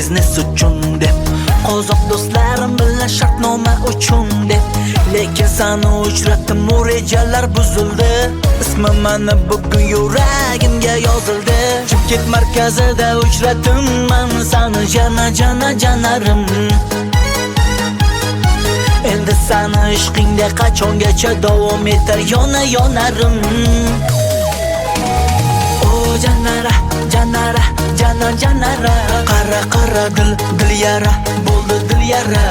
biznes uchun deb, qozoq do'stlarim bilan shartnoma uchun deb. Lekin seni uchratdim, u rejalar buzildi. Ismim mani bugun yuragimga yozildi. Chimkent markazida uchratdim men seni janarim. Endi seni ishqingda qachongacha davom etar yonarim. O janara qara dil yara bo'ldi dil yara.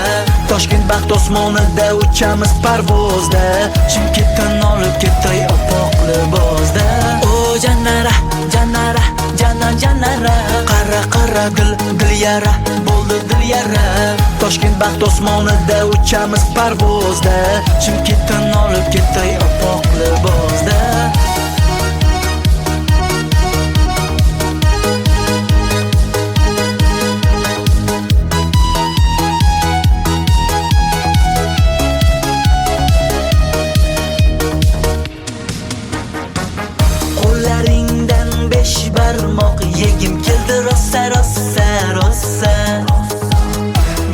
Toshkent baxt osmonida uchamiz parvozda, Chimkentdan olib ketay oppoq libosda. O janara qara dil yara bo'ldi dil yara. Toshkent baxt osmonida uchamiz parvozda, Chimkentdan olib ketay oppoq libosda. Qo'llaringdan 5 barmoq yegim keldi rosa.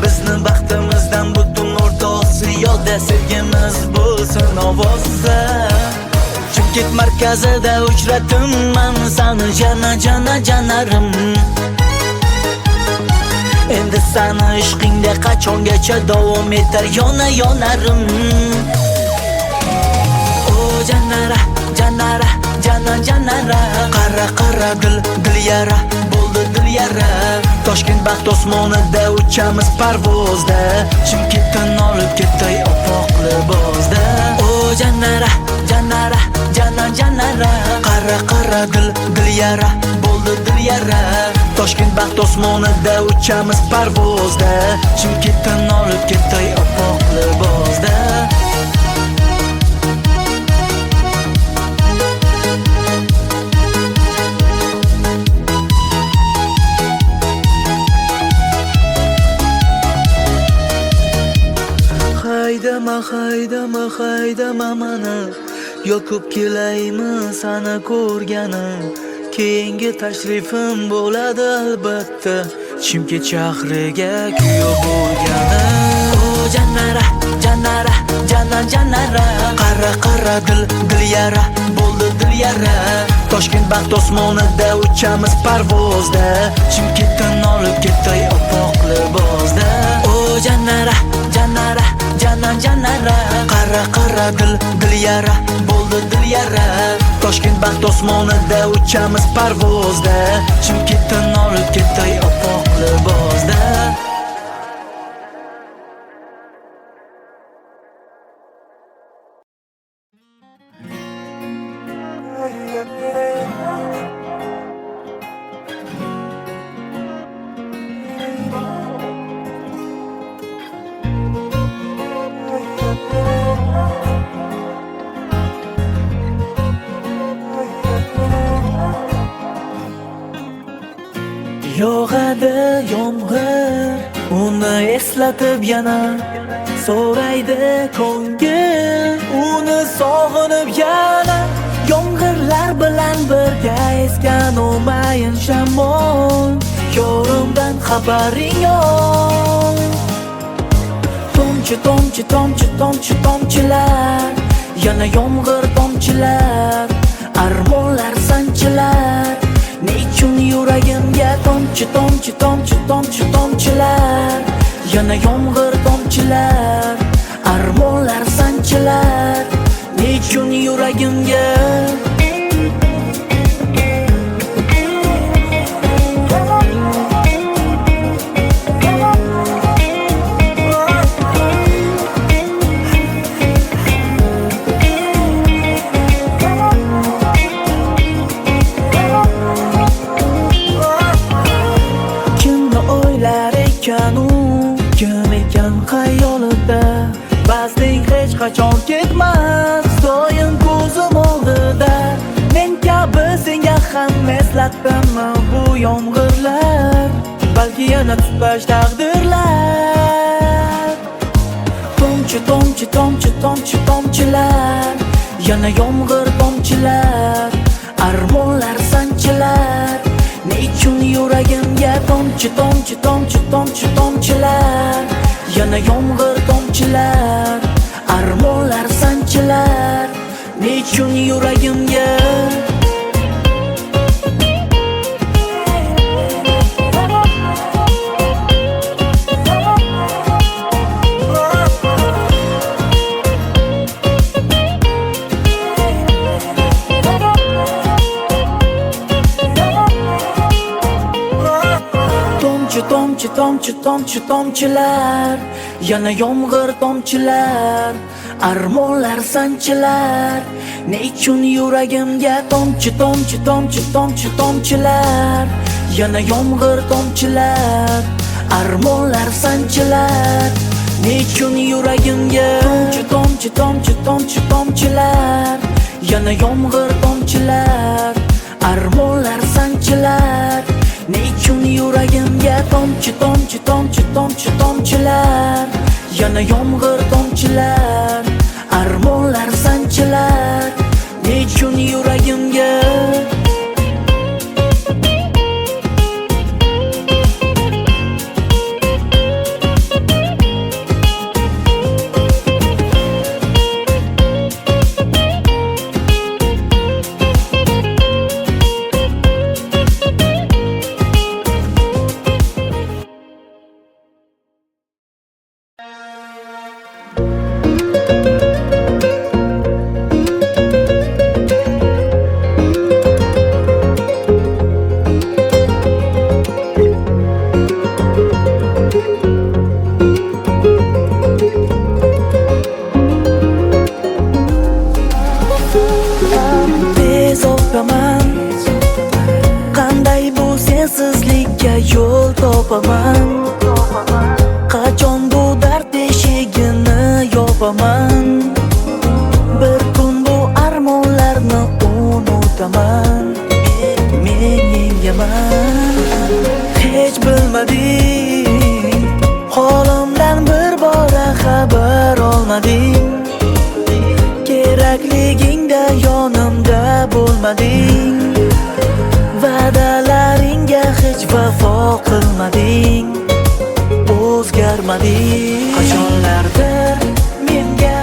Bizni baxtimizdan butun O'rta Osiyoda sevgimiz bo'lsin ovozda. Chimkent markazida uchratdim men seni janarim. Endi seni ishqingda qachongacha davom etar yonarim. O janara qara dil yara bo'ldi dil yara. Toshkent baxt osmonida uchamiz parvozda, Chimkentdan olib ketay oppoq libosda. O janara qara dil yara bo'ldi dil yara. Toshkent baxt osmonida uchamiz parvozda, Chimkentdan olib ketay oppoq libosda. Haydama mani, yoqib kelaymi seni ko'rganim. Keyingi tashrifim bo'ladi albatta, Chimkent shahriga kuyov bo'lganim. O janara qara dil yara bo'ldi dil yara. Toshkent baxt osmonida uchamiz parvozda, Chimkentdan olib ketay oppoq libosda. O janara qara dil yara bo'ldi dil yara. Toshkent baxt osmonida uchamiz parvozda, Chimkentdan olib ketay oppoq libosda. Yog'adi yomg'ir, uni eslatib yana so'raydi ko'ngil, uni sog'inib yana. Yomg'irlar bilan birga esgan o'mayin shamol, yorimdan xabaring yo'q. Tomchilar, yana yomg'ir tomchilar, armonlar sanchilar. Nechun yuragimga tomchilar, yana yomg'ir tomchilar, armonlar sanchilar. Nechun yuragimga qachon ketmas, doim ko'zim oldida. Men kabi senga ham eslatdim bu yomg'irlar, balki yana tutbash taqdirlar. Tomchilar, yana yomg'ir tomchilar, armonlar sanchilar. Nechun yuragimga Tomchi, tomchi, tomchi, tomchi, tomchilar, yana yomg'ir tomchilar, armonlar sanchilar, nechun yuragimga. Tomchi, tomchi, tomchi, tomchilar, yana yomg'ir tomchilar, armonlar sanchilar, nechun yuragimga. Tomchi, tomchi, tomchi, tomchi, tomchilar, yana yomg'ir tomchilar, armonlar sanchilar, nechun yuragimga. Tomchi, tomchi, tomchi, tomchi, tomchilar, yana yomg'ir tomchilar, armonlar sanchilar, nechun yuragimga. Tomchi, tomchi, tomchi, tomchi, tomchilar, yana yomg'ir tomchilar, armonlar sanchilar, nechun yuragimga. Qanday bu sensizlikka yo'l topaman, qachon bu dard eshigini yopaman. Bir kun bu armonlarni unutaman, men yengaman. Hech bilmading, holimdan bir bora xabar olmading, kerakligingda yonimda bo'lmading, va'dalaringga hech vafo qilmading, o'zgarmading. Qachonlardir menga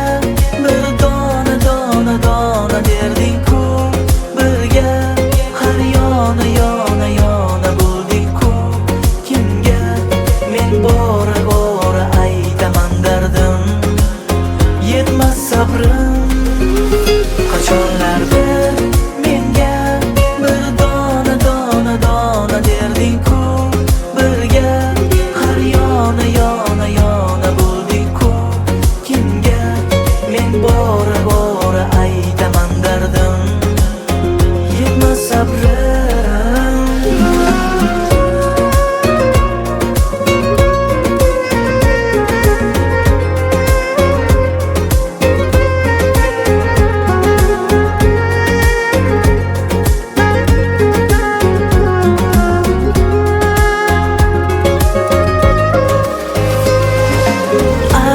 bir dona dona dona derding-ku, birga har yona yona yona bo'lding-ku. Kimga men bora bora aytaman dardim, yetmas sabrim. Qachonlardir menga bir dona dona dona derding-ku, birga har yona yona yona bo'lding-ku. Kimga men bora bora aytaman dardim, yetmas sabrim.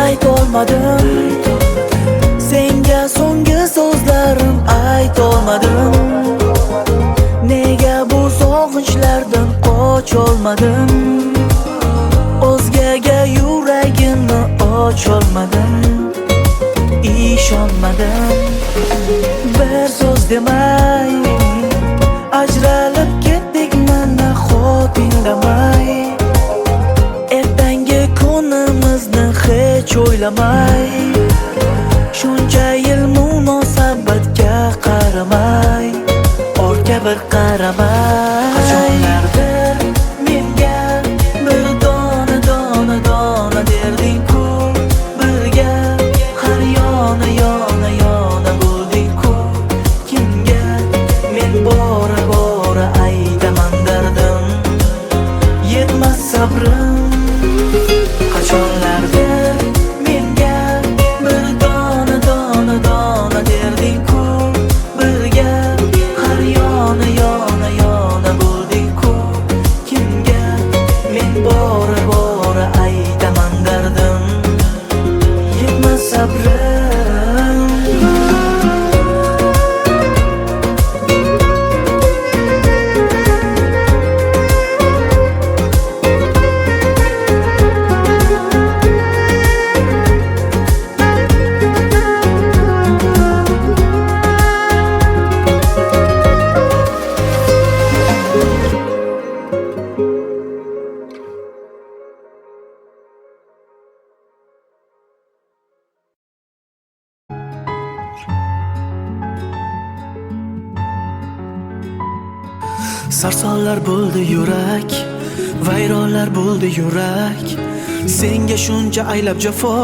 Aytolmadim senga so'nggi so'zlarim, aytolmadim. Nega bu sog'inchlardan qocholmadim, o'zgaga yuragimni ocholmadim, ishonmadim. Bir so'z demay ajralib ketdik mana xotingdamay, ertangi kunimizni hech o'ylamay, shuncha yil munosabatga qaramay, ortga bir qaramay. Qachonlardir menga bir dona dona dona derding-ku, birga har yona yona yona bo'lding-ku. Kimga men bora bora aytaman dardim, yetmas sabrim. Qachonlardir menga bir dona dona dona derding-ku, birga har yona yona yona bo'lding-ku. Sarsonlar bo'ldi yurak, vayronlar bo'ldi yurak. Senga shuncha aylab jafo,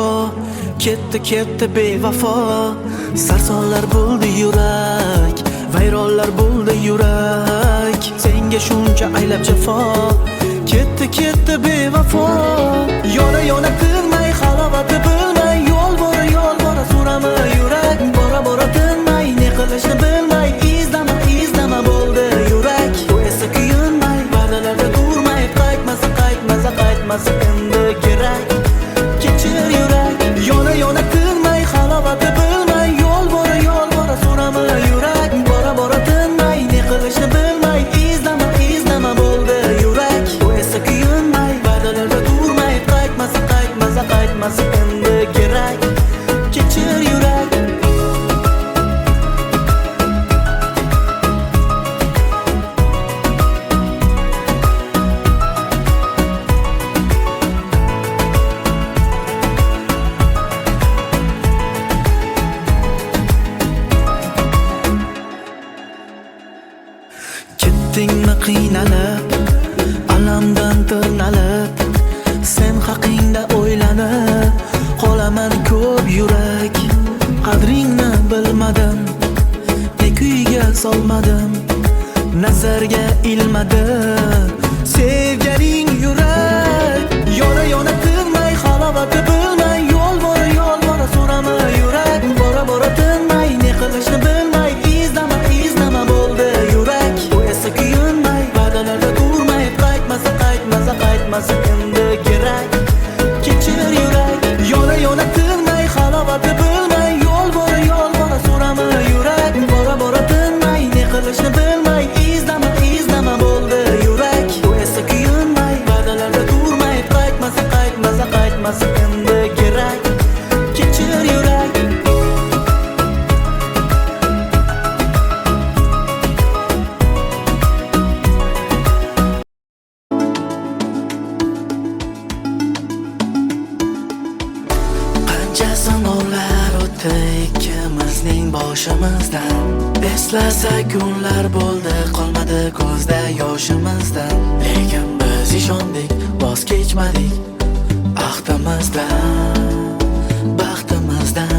ketdi bevafo. Sarsonlar bo'ldi yurak, vayronlar bo'ldi yurak. Senga shuncha aylab jafo, ketdi bevafo. Yona tinmay halovati bilmay, yo'l bora so'rama yurak. Bora tinmay, ne qilishni bilmay, izlama bo'ldi yurak. Bu esa kuyunmay, va'dalarda turmay, qaytmasa endi kerak. Kechir yurak, yona tinmay halovati bilmay, yo'l bora so'rama yurak. Bora tinmay, ne qilishni bilmay, izlama bo'ldi yurak. Bu esa kuyunmay, va'dalarda turmay, qaytmasa endi kerak. Kechir yurak. Ketdingmi qiynalib, alamdan tirnalib, sen haqingda o'ylanib qolaman ko'p yurak. Qadringni bilmadim, ne kuyga solmadim, nazarga ilmadi sevganing yurak. Yona tinmay halovati bilmay, yo'l bora so'rama yurak. Bora tinmay, ne qilishni bilmay, izlama bo'ldi yurak. Bu esa kuyunmay, va'dalarda turmay, qaytmasa endi kerak. Kechir yurak, yona tinmay halovati bilmay, yo'l bora so'rama yurak. Bora tinmay, ne qilishni bilmay, izlama bo'ldi yurak. Bu esa kuyunmay, va'dalarda turmay, qaytmasa endi kerak. Kechir yurak. Qancha sinovlar o'tdi ikkimizning boshimizdan. Eslasa kunlar bo'ldi, qolmadi ko'zda yoshimizdan. Lekin biz ishondik, voz kechmadik ahdimizdan, baxtimizdan.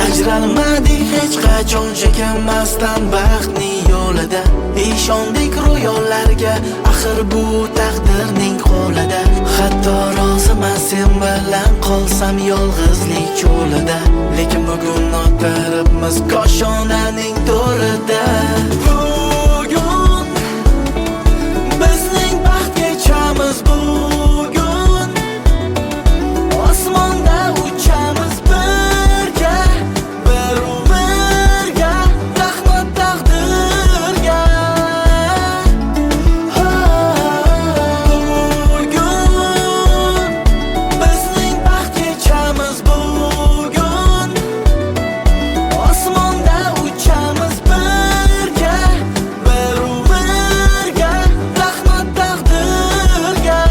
Ajralmadik hech qachon chekinmasdan baxtning yo'lida. Ishondik ro'yollarga, axir bu taqdirning qo'lida. Hatto roziman sen bilan qolsam yolg'izlik cho'lida. Lekin bugun o'tiribmiz koshonaning to'rida. Bugun bizning baxt kechamiz. Bugun osmonda uchamiz birga, bir umrga, rahmat taqdirga. Bugun bizning baxt kechamiz. Bugun osmonda uchamiz birga, bir umrga, rahmat taqdirga.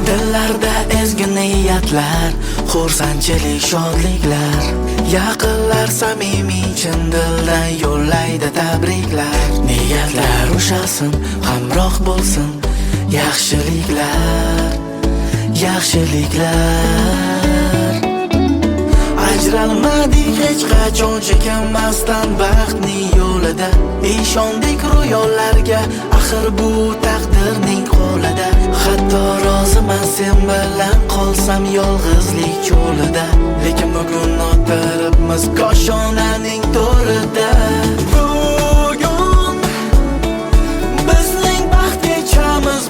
Dillarda ezgu niyatlar, xursandchilik, shodliklar. Yaqinlar samimiy chin dildan yo'llaydi tabriklar. Niyatlar ushasin, hamroh bo'lsin yaxshiliklar. Ajralmadik hech qachon chekinmasdan baxtning yo'lida. Ishondik ro'yollarga, axir bu taqdirning qo'lida. Hatto roziman sen bilan qolsam yolg'izlik cho'lida. Lekin bugun o'tiribmiz koshonaning to'rida. Bugun bizning baxt kechamiz.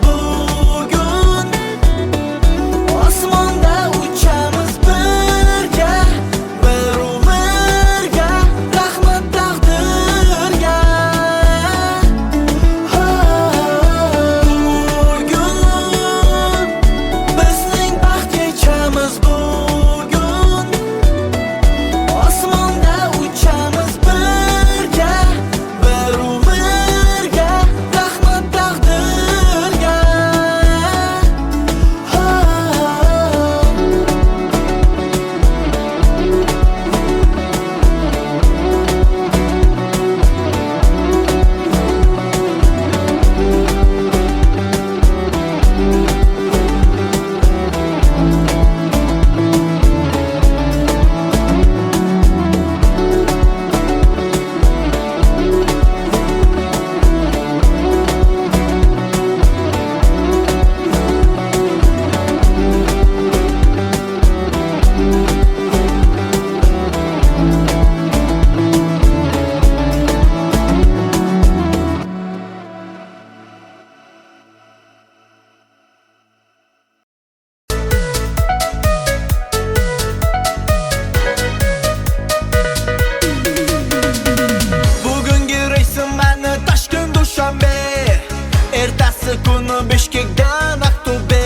kuni Bishkekdan Aqto'be.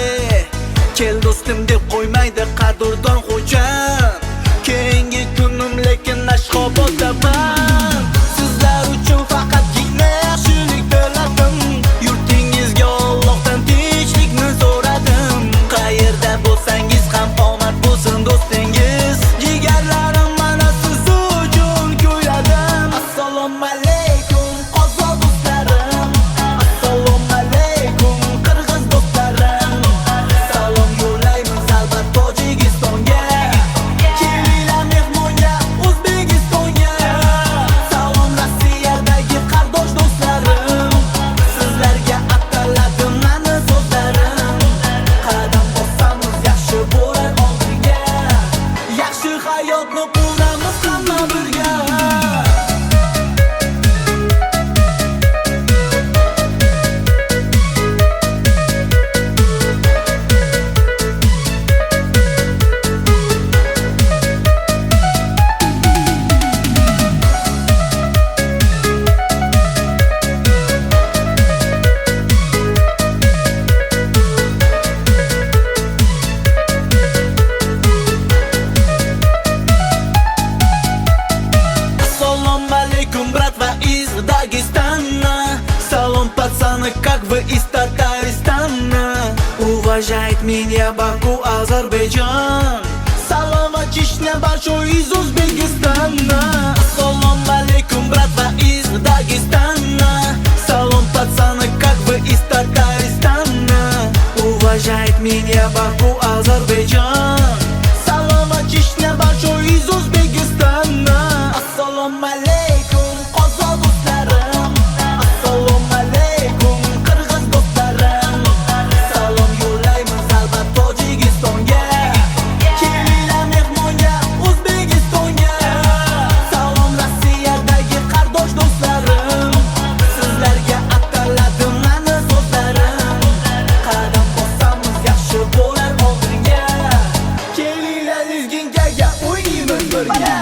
Kel do'stim deb qo'ymaydi qadrdon xo'jan. Keyingi kunim lekin Ashxoboddaman. Sizlar uchun faqatgina yaxshilik tiladim. Yurtingizga Allohdan tinchlikni so'radim. Qayerda bo'lsangiz ham omad bo'lsin do'stingiz. Jigarlarim mana siz uchun kuyladim. Assalomu alaykum qozoq do'stlarim. Assalomu alaykum qirg'iz do'stlarim. Salom yo'llaymiz albatta Tojikistonga. Kelinglar mehmonga O'zbekistonga. Salom Rossiyadagi qardosh do'stlarim. Sizlarga ataladim mani so'zlarim. Qadam bossamiz yaxshi bo'lar oldinga. Yaxshi hayotni quramiz hamma birga. Assalomu alaykum, bratva из Дагестана. Салом, пацаны, как вы из Татарстана? Уважает меня Баку, Азербайджан. Салам, Чечня, большой из Узбекистана. Assalomu alaykum, bratva из Дагестана. Салом, пацаны, как вы из Татарстана? Уважает меня Баку, Азербайджан. Салам, Чечня, большой из Узбекистана. Assalomu alaykum qozoq do'stlarim. Assalomu alaykum qirg'iz do'stlarim. Salom yo'llaymiz albatta Tojikistonga. Kelinglar mehmonga O'zbekistonga. Salom Rossiyadagi qardosh do'stlarim. Sizlarga ataladim mani so'zlarim. Qadam bossamiz yaxshi bo'lar oldinga. Kelinglar lezginkaga o'ynaymiz birga.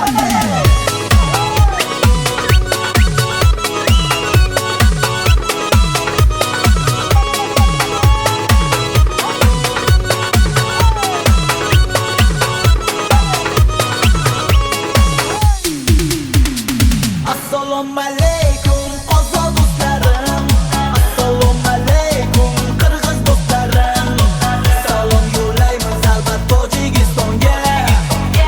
Assalomu alaykum qozoq do'stlarim. Assalomu alaykum qirg'iz do'stlarim. Salom yo'llaymiz albatta Tojikistonga.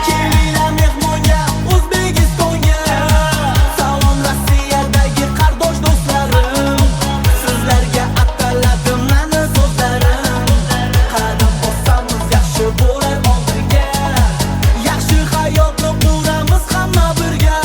Kelinglar mehmonga O'zbekistonga. Salom Rossiyadagi qardosh do'stlarim. Sizlarga ataladim mani so'zlarim. Qadam bossamiz yaxshi bo'lar oldinga. Yaxshi hayotni quramiz hamma birga.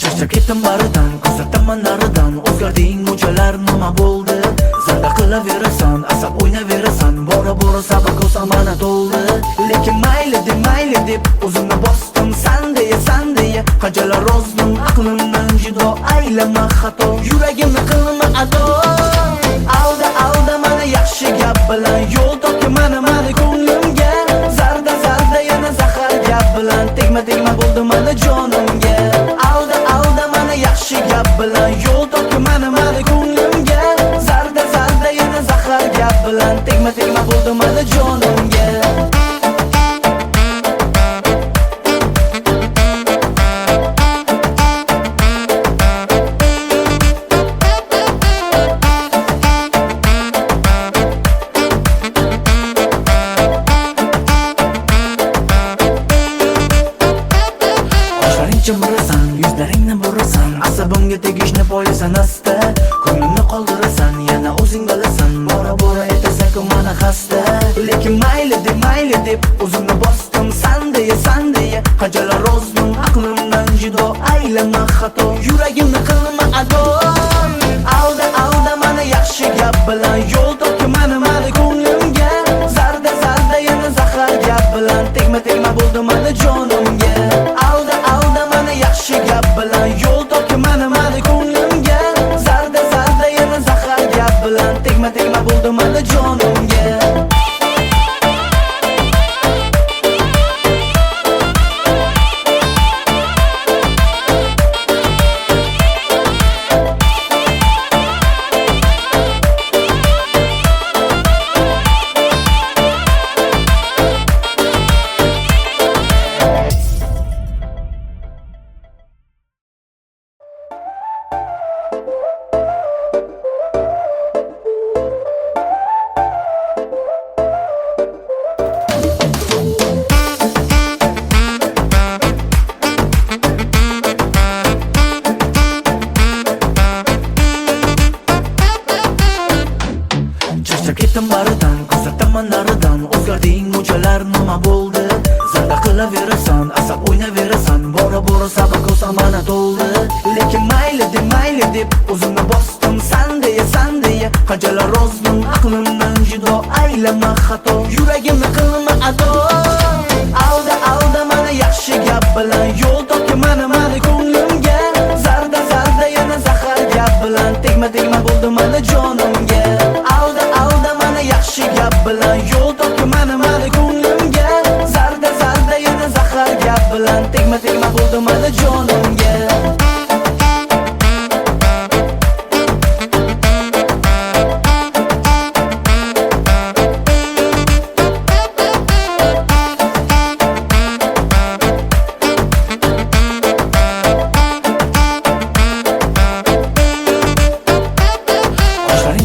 Charchab ketdim baridan, kuzataman naridan. O'zgarding munchalar nima bo'ldi? Zarda qilaverasan, asab o'ynaverasan. Bora sabr qilsam mana to'ldi. Lekin mayli deb o'zimni bosdim. San deya qanchalar rozdim. Aqlimdan judo aylama xato. Yuragimni qilma ado. Alda mana yaxshi gap bilan yo'l topga mana ko'nglimga. Zarda yana zahar gap bilan tegma bo'ldi mana jonimga. Alda mana yaxshi gap bilan yo'l topga mana ko'nglimga. Zarda yana zahar gap bilan tegma bo'ldi mana jonimga. Chimirasan, yuzlaringni bo'rasan. Asabimga tegishni poyasan asta. Ko'nglimni qoldirasan, yana o'zing bilasan. Bora aytasan-ku mana xasta. Lekin mayli deb o'zimni bosdim. San deya qanchalar rozdim. Aqlimdan judo aylama xato. Yuragimni qilma ado. Alda mana yaxshi gap bilan yo'l topga mana ko'nglimga. Zarda yana zahar gap bilan bilan tegma bo'ldi mana jonimga. Alda mani yaxshi gap bilan yo'l topki mani ko'nglimga. Zarda yana zahar gap bilan tegma bo'ldi mana jonimga. Ketdim baridan, ko'rsataman naridan. O'zgarding muchalar nima bo'ldi? Zarda qilaverasan, asab o'ynayverasan. Bora sabr ko'sa mana to'ldi. Lekin mayli deb o'zimni bosdim. San deya qanchalar rozdim. Aqlimdan judo aylama xato. Yuragimni qilma ado. Alda mana yaxshi gap bilan yo'l topki mani ko'nglimga. Zarda yana zahar gap bilan tegma bo'ldi mana jonimga. Alda mana yaxshi gap bilan yo'l topki mani ko'nglimga. Zarda yana zahar gap bilan tegma bo'ldi mana jonimga.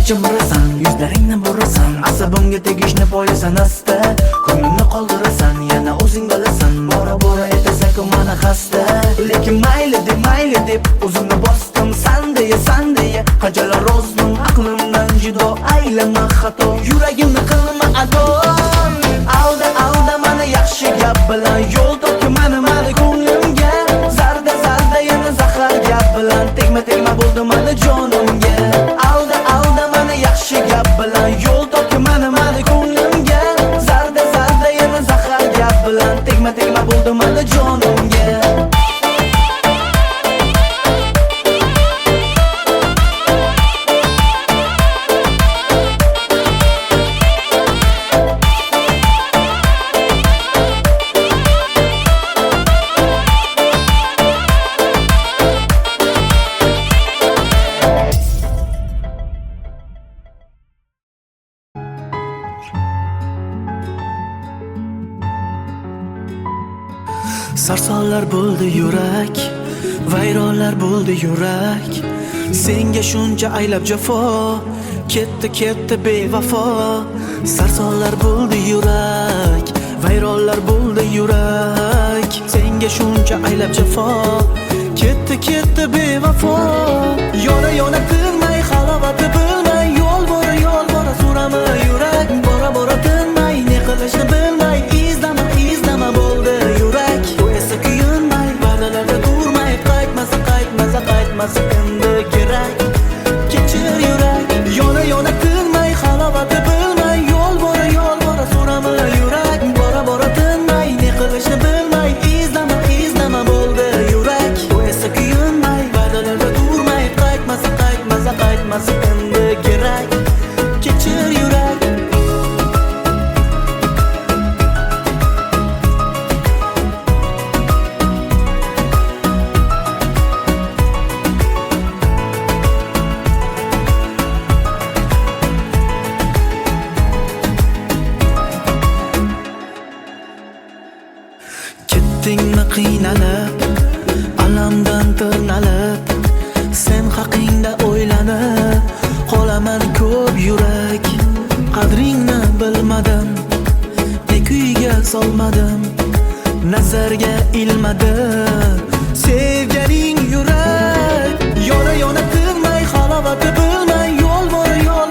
Chimirasan, yuzlaringni burasan, asabimga tegishni poyasan asta. Ko'nglimni qoldirasan, yana o'zing bilasan. Bora etasan-ku mana xasta. Lekin mayli deb o'zimni bosdim. San deya qanchalar rozdim. Aqlimdan judo aylama xato. Yuragimni qilma ado. Alda mana yaxshi gap bilan yo'l topki mani ko'nglimga. Zarda yana zahar gap bilan tegma bo'ldi mana jonimga. Alda mana yaxshi gap bilan yo'l topki mani ko'nglimga. Zarda yana zahar gap bilan tegma bo'ldi mana jonimga. Sarsonlar bo'ldi yurak, vayronlar bo'ldi yurak. Senga shuncha aylab jafo, ketdi bevafo. Sarsonlar bo'ldi yurak, vayronlar bo'ldi yurak. Senga shuncha aylab jafo, ketdi bevafo. Yona tinmay halovati bilmay, yo'l bora so'rama yurak. Bora tinmay, ne qilishni bilmay, izlama bo'ldi yurak. Qaytmasa endi kerak. Kechir yurak. Yona tinmay halovati bilmay, yo'l bora so'rama yurak. Bora tinmay, ne qilishni bilmay, izlama bo'ldi yurak. Bu esa kuyunmay, va'dalarda turmay, qaytmasa endi kerak. Kechir yurak. Ketdingmi qiynalib, alamdan tirnalib. Sen haqingda o'ylanib qolaman ko'p yurak. Qadringni bilmadim, ne kuyga solmadim, nazarga ilmadi sevganing yurak. Yona tinmay halovati bilmay, yo'l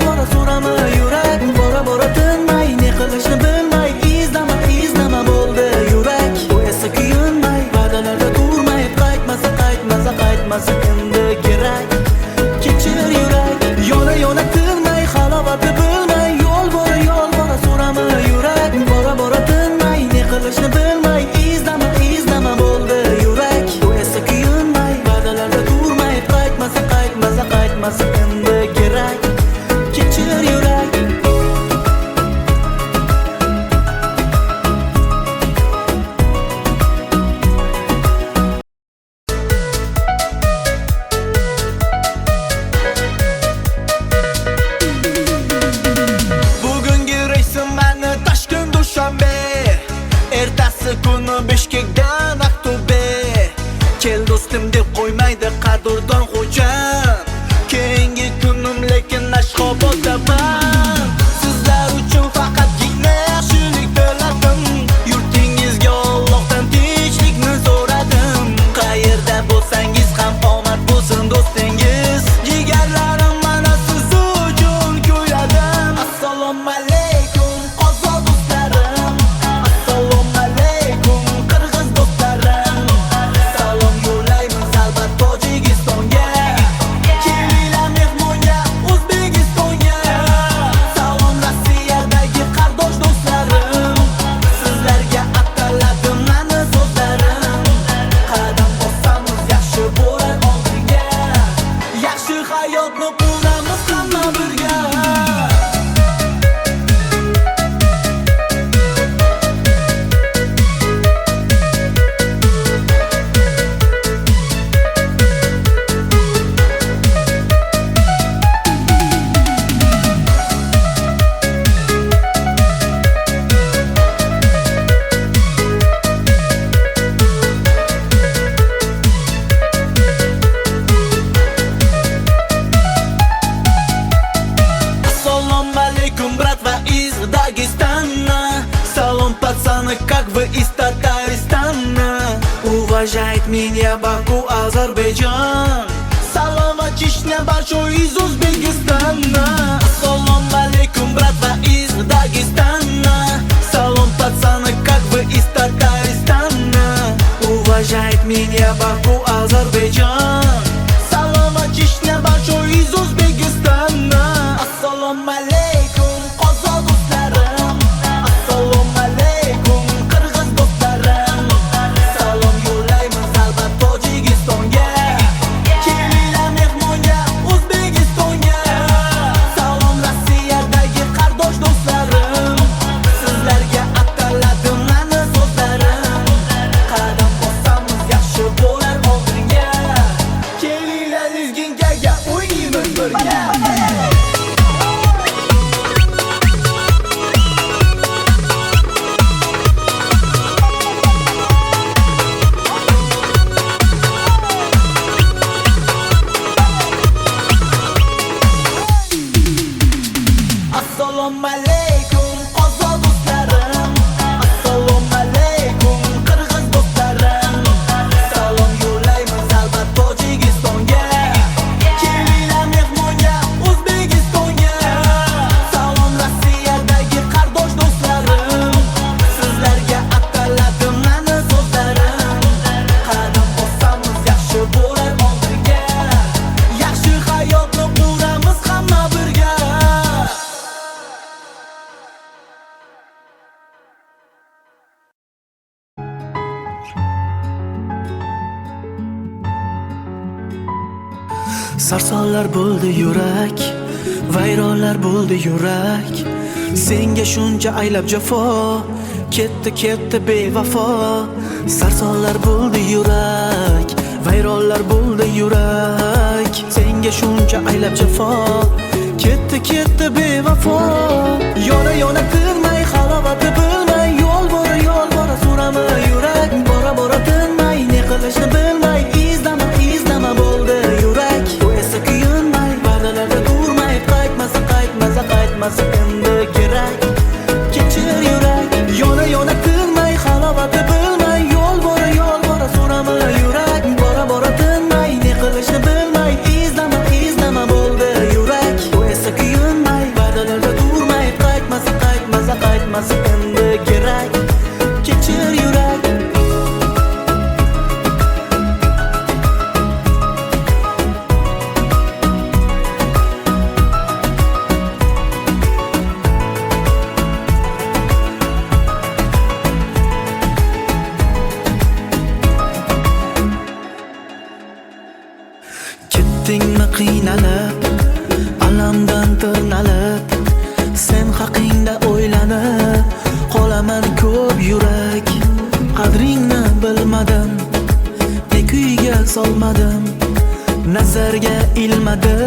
bora so'rama yurak. Bora tinmay, ne qilishni bilmay, izlama bo'ldi yurak. Bu esa kuyunmay, va'dalarda turmay, qaytmasa endi kerak. Kechir yurak. Yona tinmay halovati bilmay, yo'l bora so'rama yurak. Bora tinmay, ne qilishni qilishni bilmay izlama izlama bo'ldi yurak. Bu esa kuyinmay va'dalarda turmay qaytmasa qaytmasa qaytmasa endi kerak. Kechir yurak. Bugungi reysim meni Toshkent Dushanbe, ertasi kuni Bishkekdan Aqto'be. Kel do'stim deb qo'ymaydi qadrdon xo'jan, keyingi kunim lekin Ashxoboddaman. Sizlar uchun faqatgina yaxshilik tiladim, yurtingizga Allohdan tinchlikni so'radim. Qayerda bo'lsangiz ham omad bo'lsin do'stingiz, jigarlarim mana siz uchun kuyladim. Assalomu alaykum qozoq do'stlarim, assalomu alaykum qirg'iz do'stlarim. Salom yo'llaymiz albat Tojikistonga, kelinglar mehmonga O'zbekistonga. Salom Rossiyadagi qardosh do'stlarim, sizlarga ataladim mani so'zlarim. Qadam bosamiz yaxshi bo'lar oldinga, yaxshi hayotni quramiz hamma birga. Assalomu alaykum, bratva из Дагестана. Салом, пацаны, как вы из Татарстана? Уважает меня Баку, Азербайджан. Салам от Чечня большой из Узбекистана. Assalomu alaykum, bratva из Дагестана. Салом, пацаны, как вы из Татарстана? Уважает меня Баку, Азербайджан. Салам от Чечня большой из Узбекистана. Assalomu alaykum qozoq do'stlarim, assalomu alaykum qirg'iz do'stlarim. Salom yo'llaymiz albat Tojikistonga, kelinglar mehmonga O'zbekistonga. Salom Rossiyadagi qardosh do'stlarim, sizlarga ataladim mani so'zlarim. Qadam bosamiz yaxshi bo'lar oldinga, kelinglar lizginkaga o'ynaymiz birga. Assalomu alaykum qozoq do'stlarim, assalomu alaykum qirg'iz do'stlarim. Salom yo'llaymiz albat Tojikistonga, kelinglar mehmonga O'zbekistonga. Salom Rossiyadagi qardosh do'stlarim, sizlarga ataladim mani so'zlarim. Qadam bosamiz yaxshi bo'lar oldinga, yaxshi hayotni quramiz hamma birga. Sarsonlar bo'ldi yurak, vayronlar bo'ldi yurak. Senga shuncha aylab jafo, ketdi ketdi bevafo. Sarsonlar bo'ldi yurak, vayronlar bo'ldi yurak. Senga shuncha aylab jafo, ketdi ketdi bevafo. Yona yona tinmay halovati bilmay, yo'l bora so'rama yurak. Bora bora tinmay ne qilishni bilmay, izlama izlama bo'ldi yurak. Bu esa kuyinmay va'dalarda turmay qaytmasa qaytmasa qaytmasa endi kerak. Kechir yurak. Yona yona tinmay halovati bilmay, yo'l bora so'rama yurak. Bora bora tinmay ne qilishni bilmay, izlama izlama bo'ldi yurak. Bu esa kuyinmay va'dalarda turmay qaytmasa qaytmasa qaytmasa endi qiynalib, alamdan tirnalib, sen haqingda o'ylanib qolaman ko'p yurak. Qadringni bilmadim, ne kuyga solmadim, nazarga ilmadi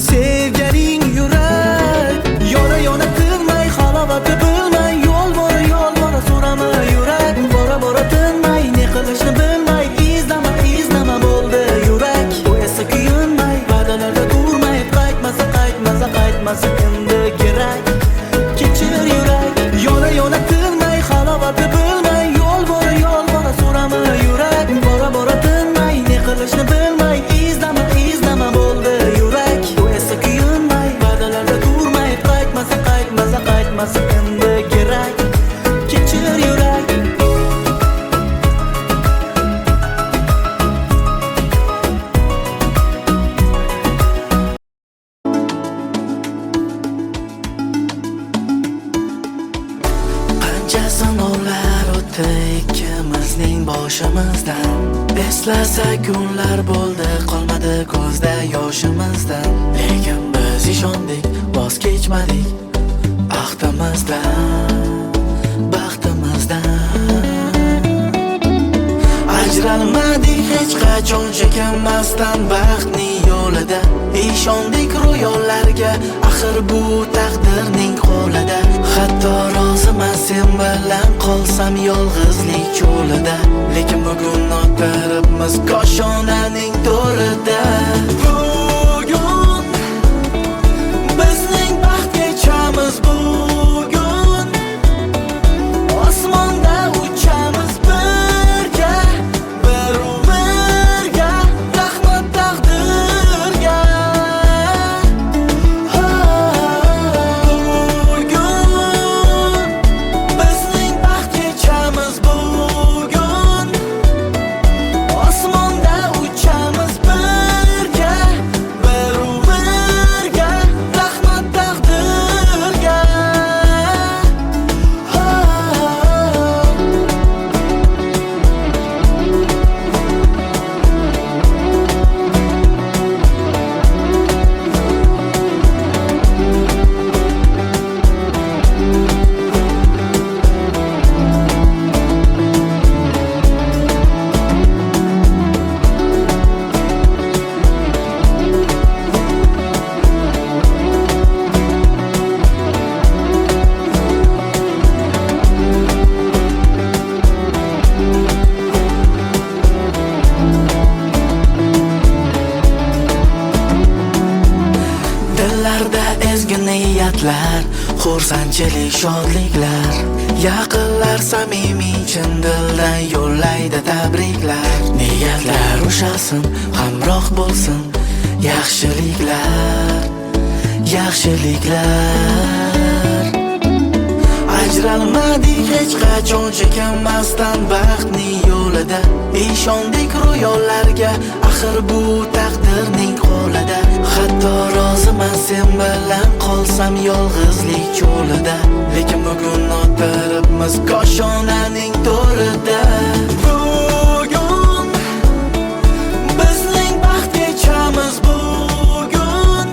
sevganing yurak. Yona tinmay, halovati bilmay, yo'l bora so'rama yurak. Bora tinmay, ne qilishni bilmay, izlama bo'ldi yurak. Bu esa kuyunmay, va'dalarda turmay, qaytmasa endi kerak. Kechir yurak. Yona tinmay, halovati bilmay, yo'l bora so'rama yurak. Bora tinmay, ne qilishni bilmay, izlama bo'ldi yurak. Bu esa kuyunmay, va'dalarda turmay, qaytmasa endi kerak. Kechir yurak. Qancha sinovlar o'tdi ikkimizning boshimizdan. Eslasa kunlar bo'ldi, qolmadi ko'zda yoshimizdan. Lekin biz ishondik, voz kechmadik ahdimizdan, baxtimizdan. Ajralmadik hech qachon chekinmasdan baxtning yo'lida. Ishondik ro'yollarga, axir bu taqdirning qo'lida. Hatto roziman sen bilan qolsam yolg'izlik cho'lida. Lekin bugun o'tiribmiz koshonaning to'rida. Bugun bizning baxt kechamiz. Bugun osmonda uchamiz birga, birga. Rahmat taqdirga. Bugun bizning baxt kechamiz. Bugun osmonda uchamiz birga, birga. Rahmat taqdirga. Dillarda ezgi niyatlar, xursandchilik, shodliklar. Yaqinlar samimiy chin dildan yo'llaydi tabriklar. Niyatlar ushasin, hamroh bo'lsin yaxshiliklar. Ajralmadik hech qachon chekinmasdan baxtning yo'lida. Ishondik ro'yollarga, axir bu taqdirning qo'lida. Hatto roziman sen bilan qolsam yolg'izlik cho'lida. Lekin bugun o'tiribmiz koshonaning to'rida. Bugun bizning baxt kechamiz. Bugun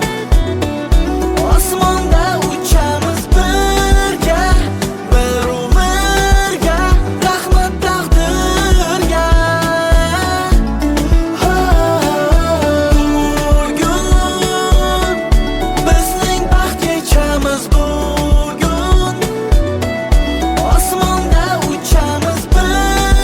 osmonda uchamiz birga, birga. Rahmat taqdirga. Bugun bizning baxt kechamiz. Bugun osmonda uchamiz birga.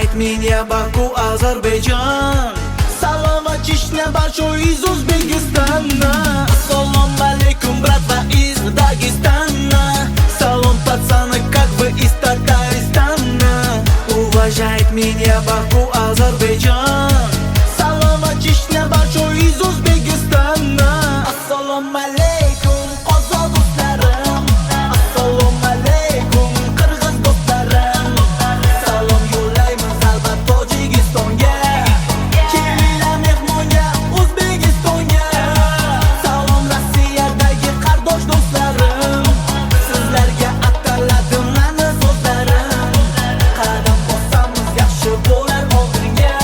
Уважает меня Баку, Азербайджан. Salom va chishna большой из Узбекистана. Ассалам алейкум, братва из Дагестана. Салом, пацаны, как вы из Татарстана. Уважает меня Баку, Азербайджан. Salom va chishna большой из Узбекистана. Ассалам алейкум, qozoq do'stlarim. Assalomu alaykum, qirg'iz do'stlarim. Salom yo'llaymiz albat Tojikistonga. Kelinglar mehmonga O'zbekistonga. Salom Rossiyadagi qardosh do'stlarim. Sizlarga ataladi mani so'zlarim. Qadam bossamiz yaxshi bo'lar oldinga.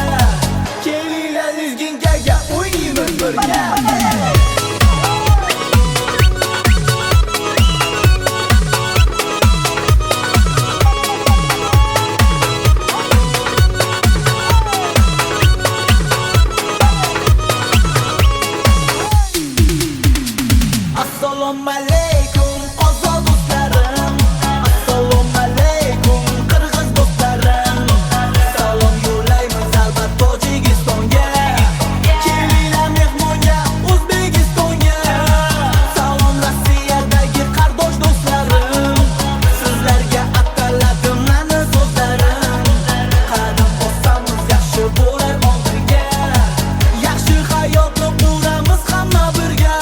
Kelinglar lezginkaga o'ynaymiz birga. Assalomu alaykum qozoq do'stlarim. Assalomu alaykum qirg'iz do'stlarim. Salom yo'llaymiz albat Tojikistonga. Kelinglar mehmonga O'zbekistonga. Salom Rossiyadagi qardosh do'stlarim. Sizlarga ataladi mani so'zlarim. Qadam bossamiz yaxshi bo'lar oldinga. Yaxshi hayotni quramiz hamma birga.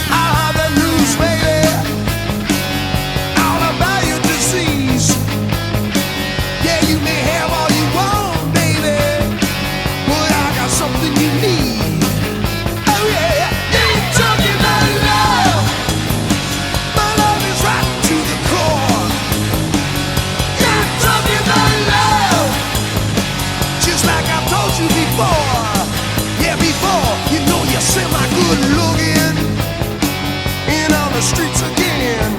I have the news, baby, all about your disease. Yeah, you may have all you want, baby, but I got something you need. Oh yeah, you're talking about love. My love is right to the core. You're talking about love, just like I told you before. Yeah, before, you know you're semi-good looking in on the streets again.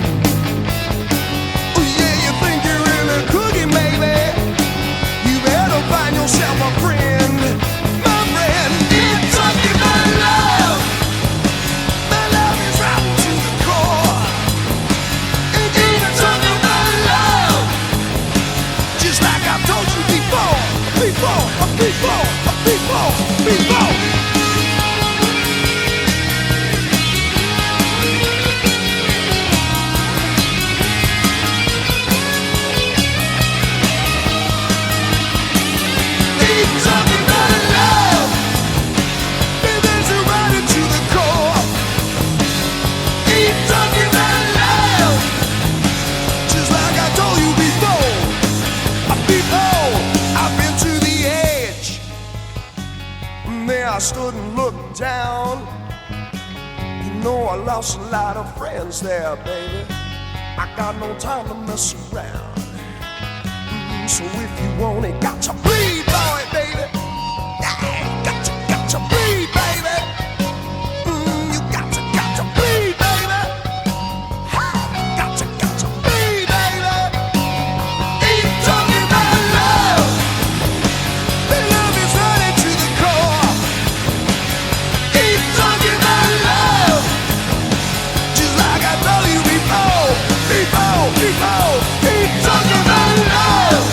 Oh yeah, you think you're really cooking, baby. You better find yourself a friend. My friend, you're talking about love. My love is right to the core. And you're talking about love, just like I told you before. Before. Keep talking about love, baby, you're right into the core. Keep talking about love, just like I told you before. I've been to the edge, and there I stood and looked down. You know I lost a lot of friends there, baby. I got no time to mess around. So if you want it, got to bleed for it, baby. Yeah, got to bleed, baby. You got to bleed, baby. Got to bleed, baby. Keep talking about love. The love is running to the core. Keep talking about love, just like I told you before. Keep talking about love.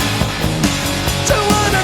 Don't wanna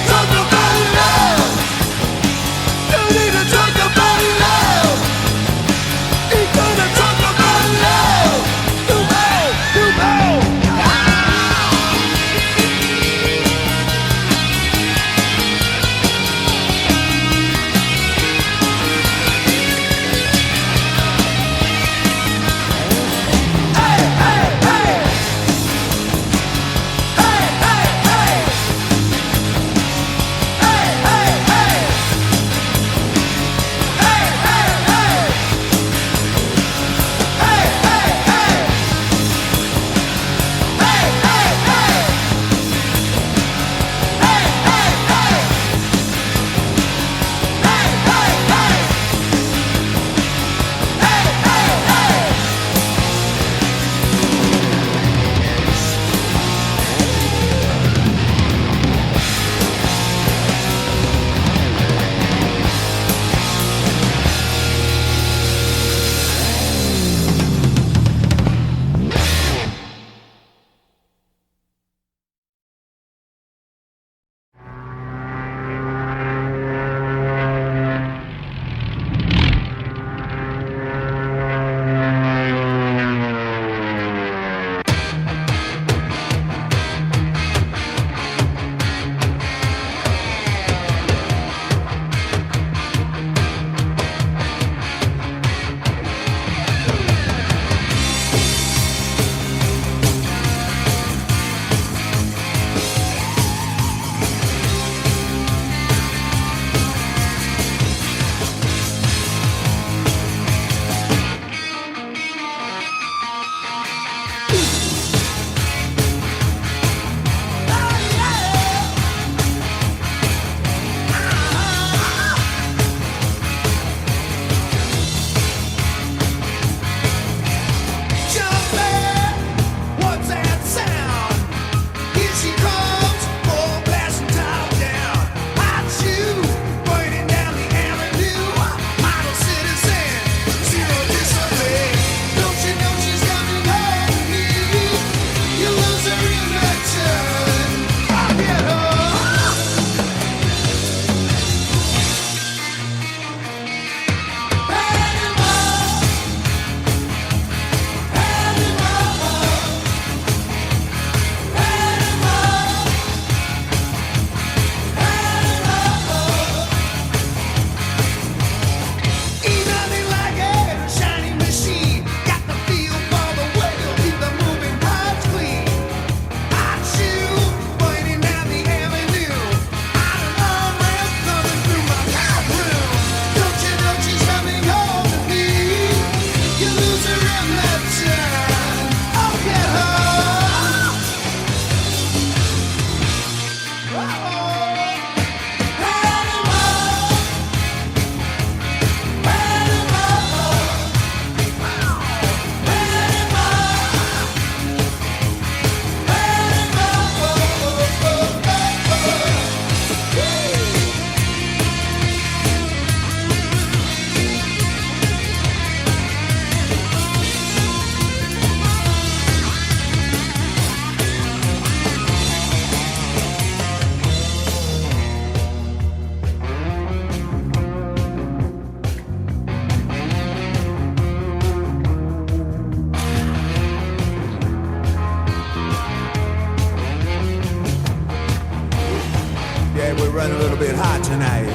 running a little bit hot tonight.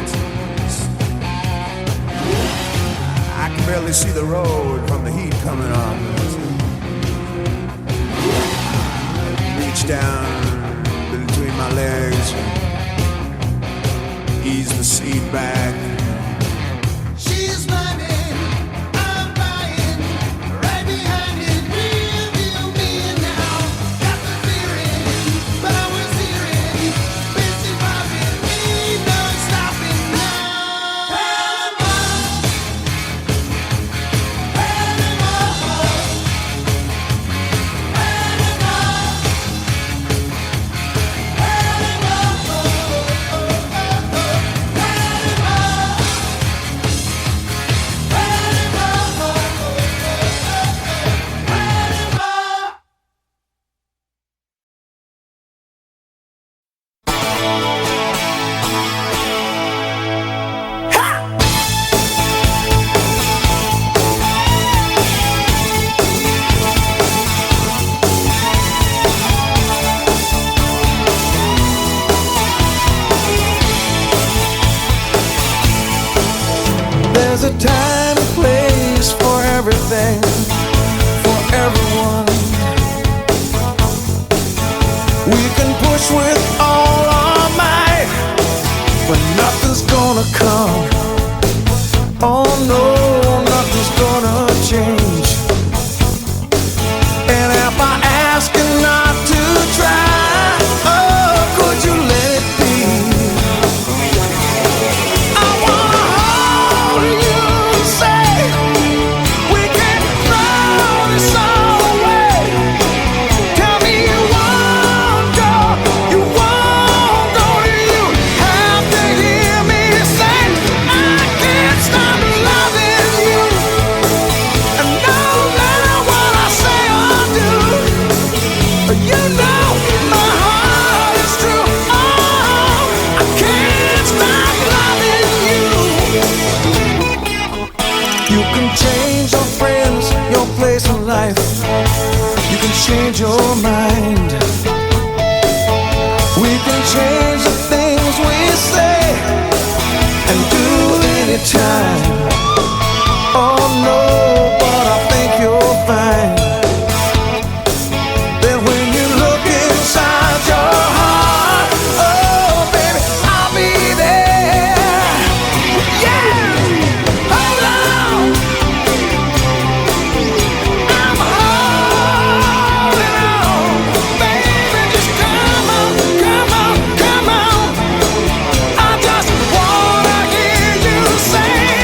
I can barely see the road from the heat coming on. Reach down between my legs, ease the seat back. She's running, I'm buying, right behind it, rearview mirror now. Got the feeling, but I was hearing, busy bobbing, me not stopping now. Panama, there's a time and place for everything, for everyone. We can push with all our might, but nothing's gonna come. Oh no, nothing's gonna change. And if I ask you not to try, oh, could you let it be? I wanna hold you and say we can throw this all away. Tell me you won't go, you won't go. You have to hear me say I can't stop loving you. And no matter what I say or do, you know my heart is true. Oh, I can't stop loving you. You can change your friends, your place in life. You can change your mind. We can change the things we say and do anytime. Oh no, but I think you'll find that when you look inside your heart, oh baby, I'll be there. Yeah, hold on, I'm holding on, baby, just come on, come on, come on. I just wanna hear you say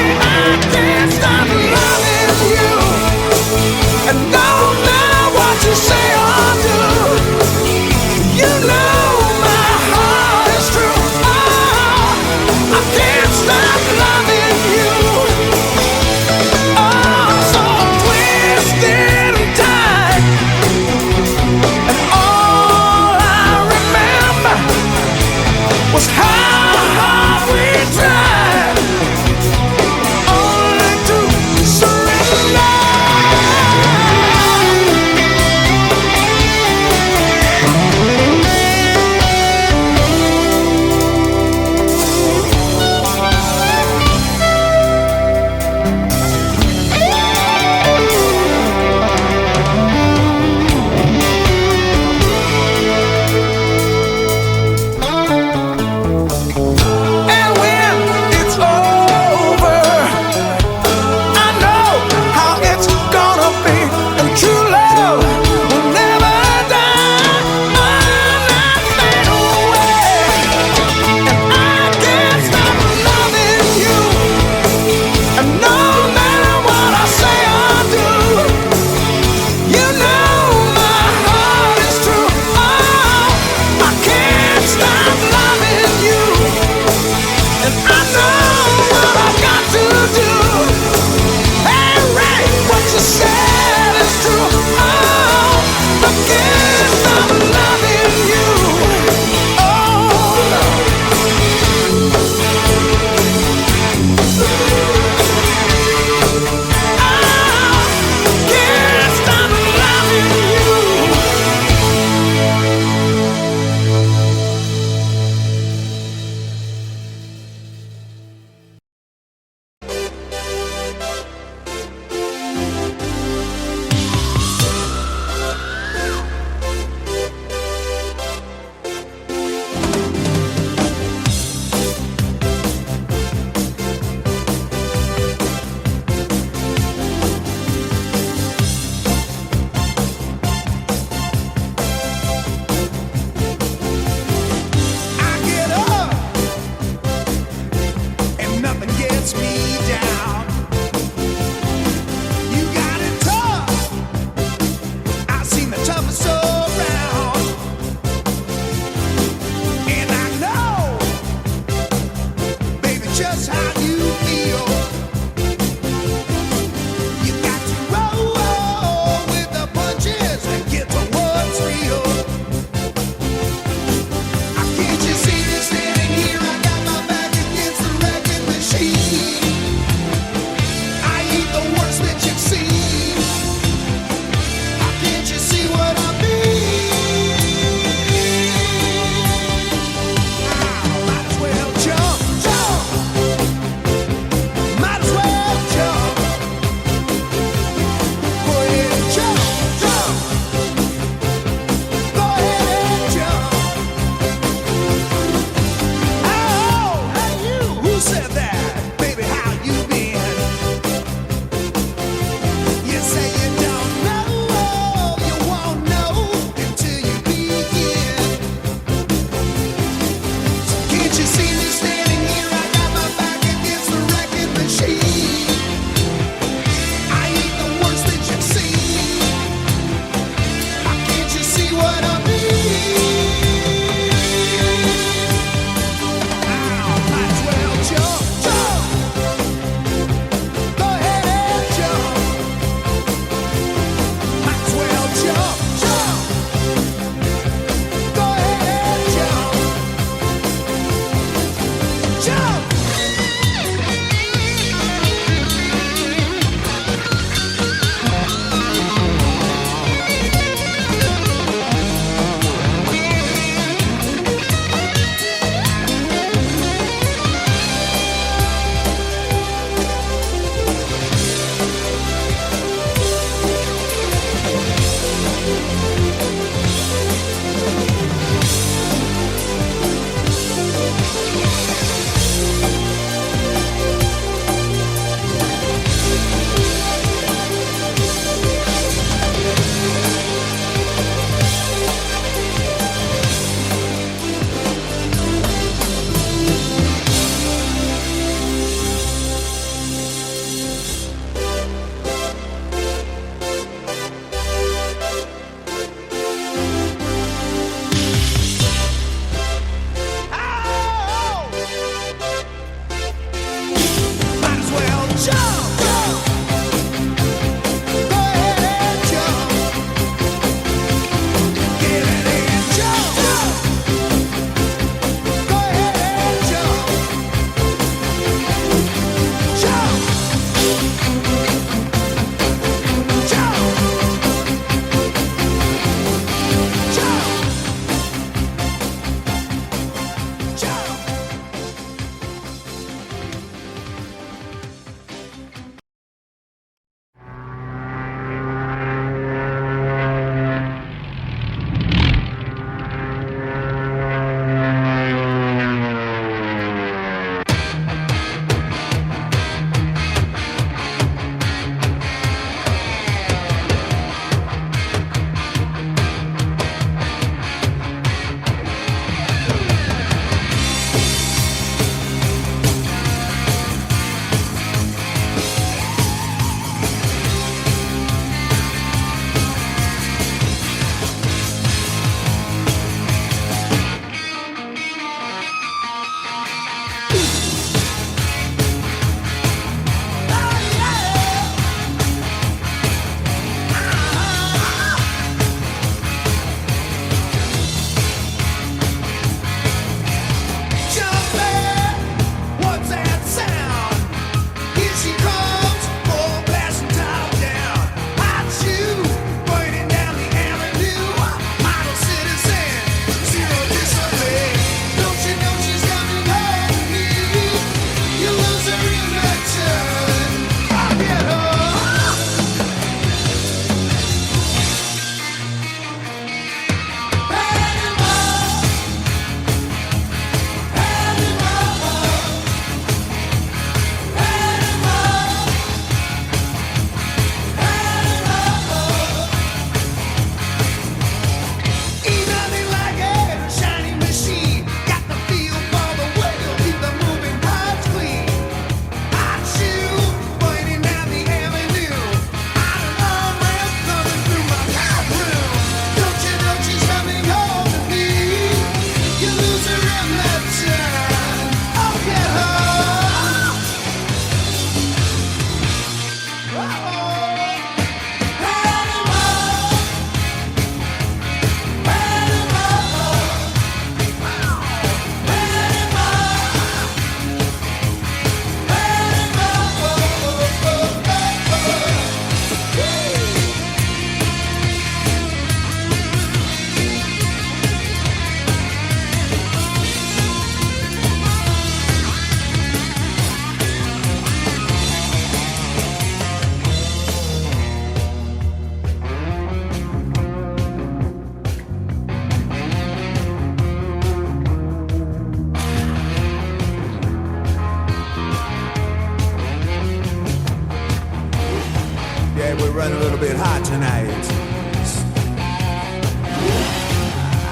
Yeah, we're running a little bit hot tonight.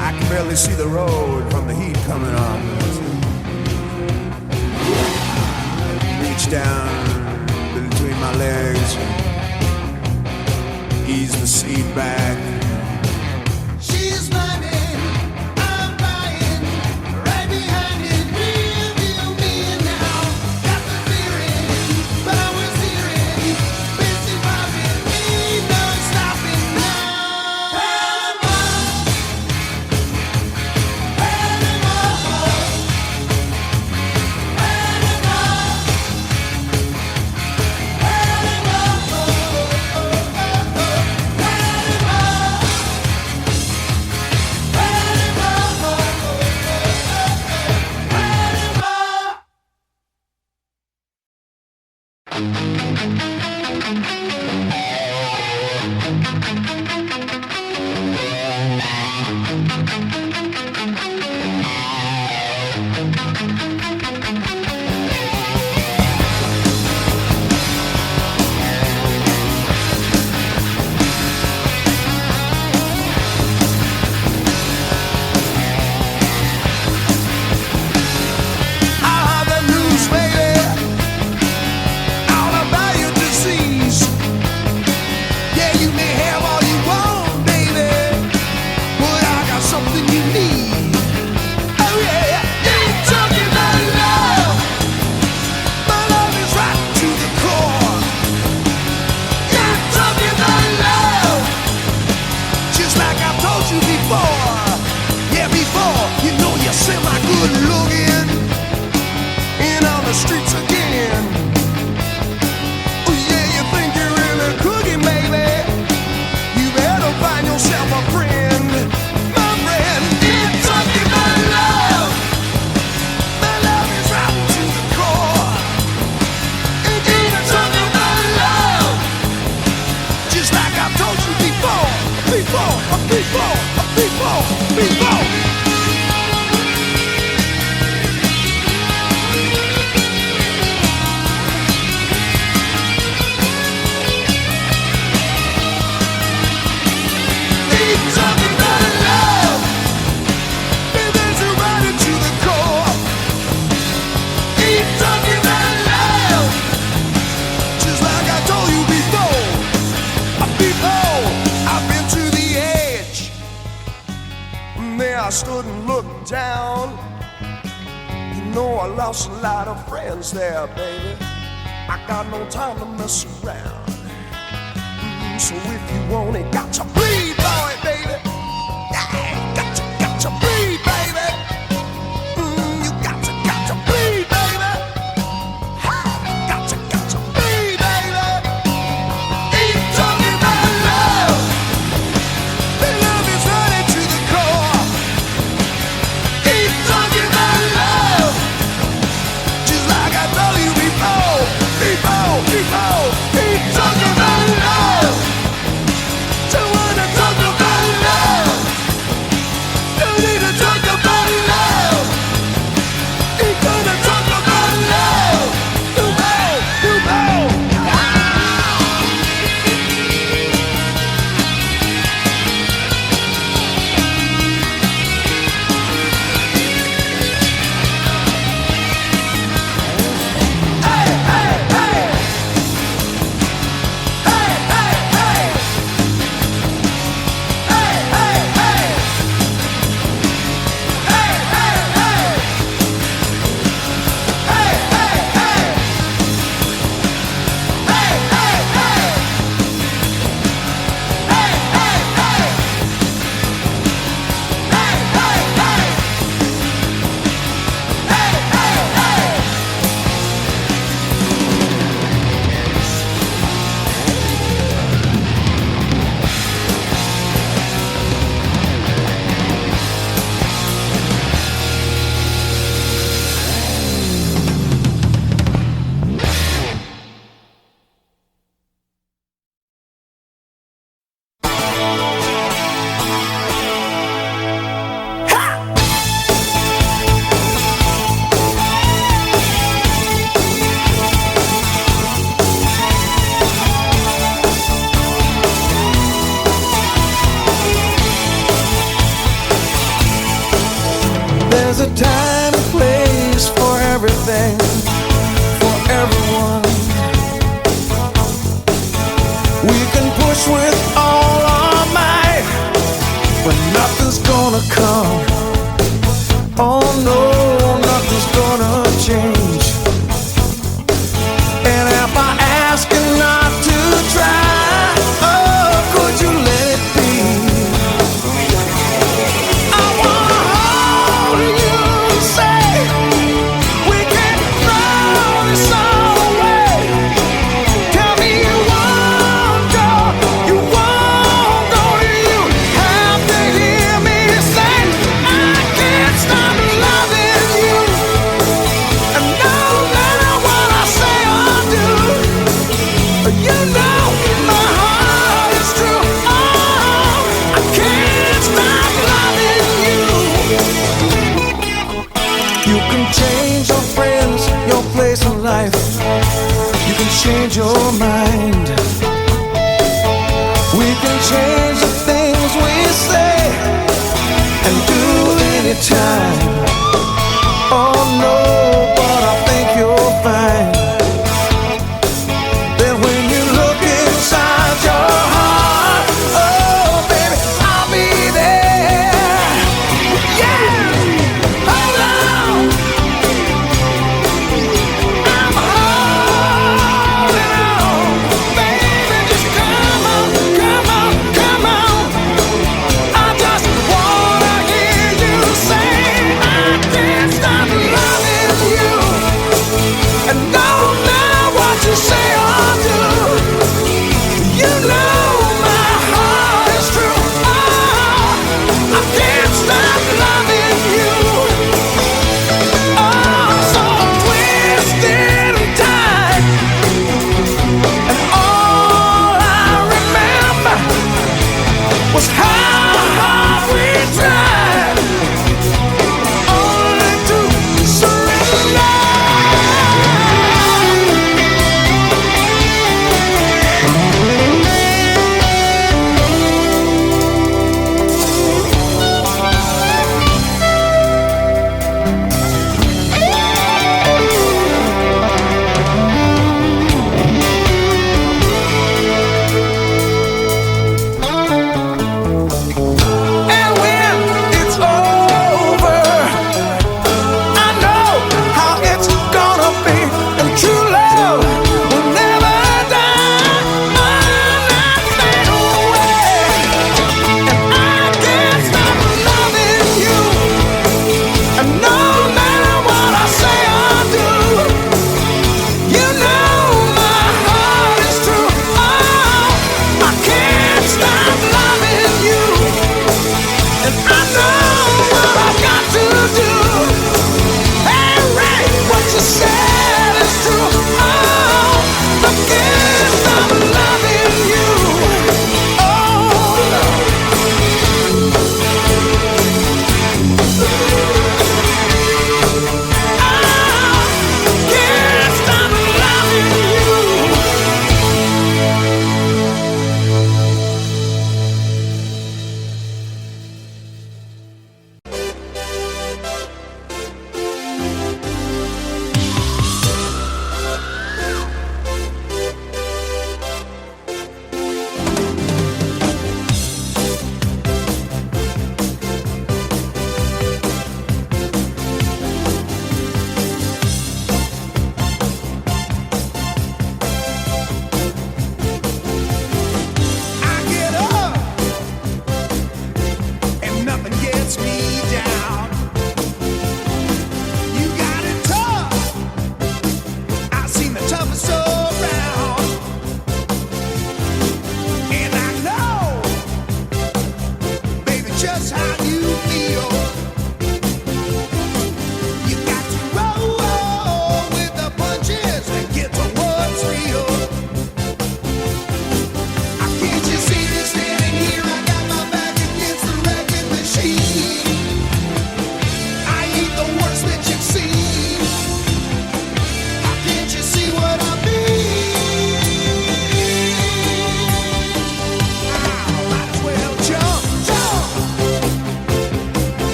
I can barely see the road from the heat coming on. Reach down between my legs, ease the seat back. She's running, I'm buying, right behind it, real me now. Got the feeling, but I was hearing, busy bobbing, ain't no stopping now. Panama, I stood and looked down. You know I lost a lot of friends there, baby. I got no time to mess around. So if you want it, got to bleed for it, baby. Yeah, got to bleed, baby. You got to bleed, baby. Got to bleed, baby. Ain't talking about love. The love is running to the core. Ain't talking about love. Just like I told you before. Ain't talking about love. There's a time and place for everything, for everyone. We can push with all our might, but nothing's gonna come. Oh no, nothing's gonna change. And if I ask you not to try, oh, could you let it be? I wanna hold you and say we can throw this all away. Tell me you won't go, you won't go. You have to hear me say I can't stop loving you. And no matter what I say or do, you know my heart is true. Oh, I can't stop loving you. You can change your friends, your place in life. You can change your mind. We can change the things we say and do anytime. Oh no,